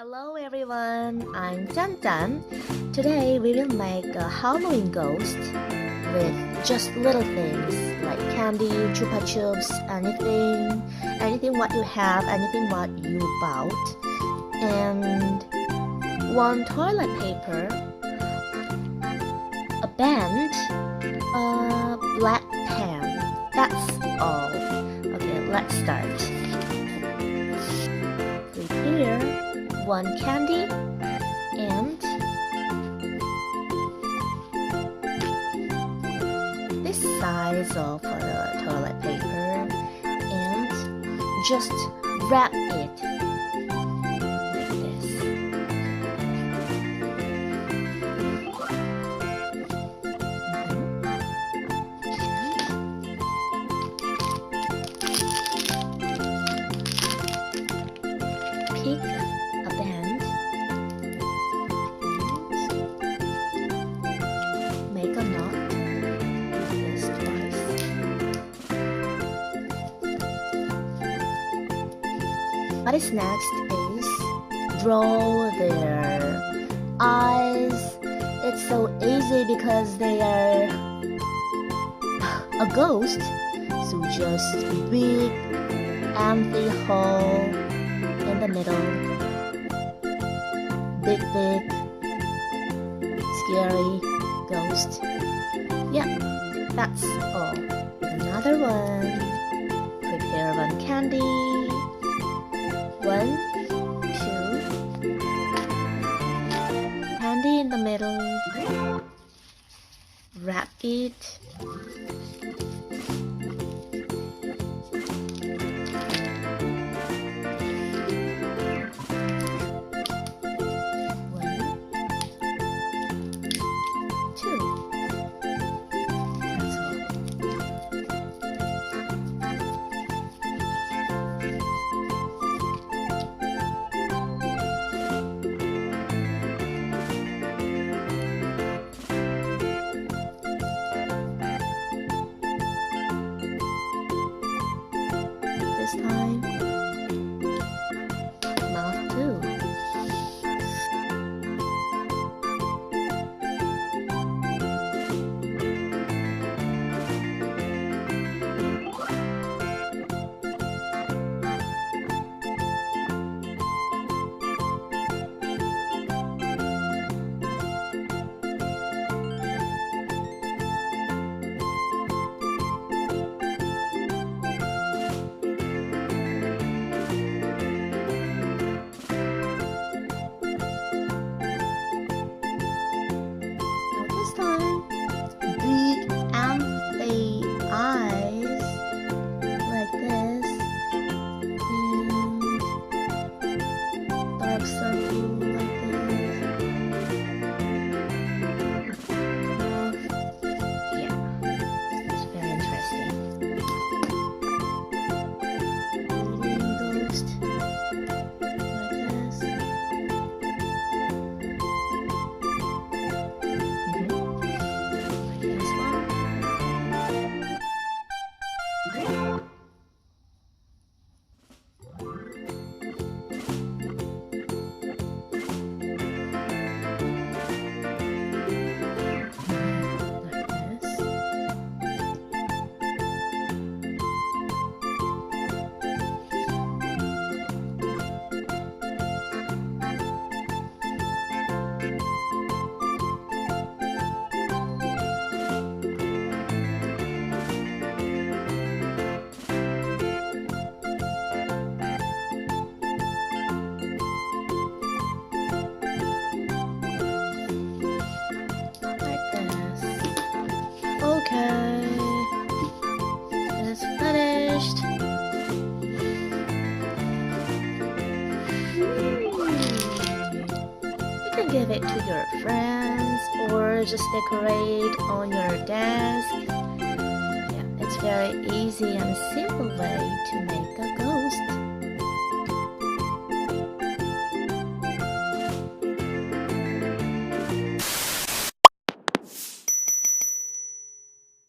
Hello everyone, I'm Jan. Today we will make a Halloween ghost with just little things like candy, chupa chups, anything what you have, anything what you bought, and one toilet paper, a band, a black pen. That's all. Okay, let's start. Prepare one candy and this size of the toilet paper and just wrap it like this. Pick a band and make a knot like this twice. What is next is draw their eyes. It's so easy because they are a ghost, so just big empty hole in the middle. Big scary ghost. Yeah, that's all. Another one. Prepare one candy. 1, 2. Candy in the middle. Wrap it. This time, mouth too. Okay, it's finished. You can give it to your friends or just decorate on your desk. Yeah, it's very easy and simple way to make a ghost.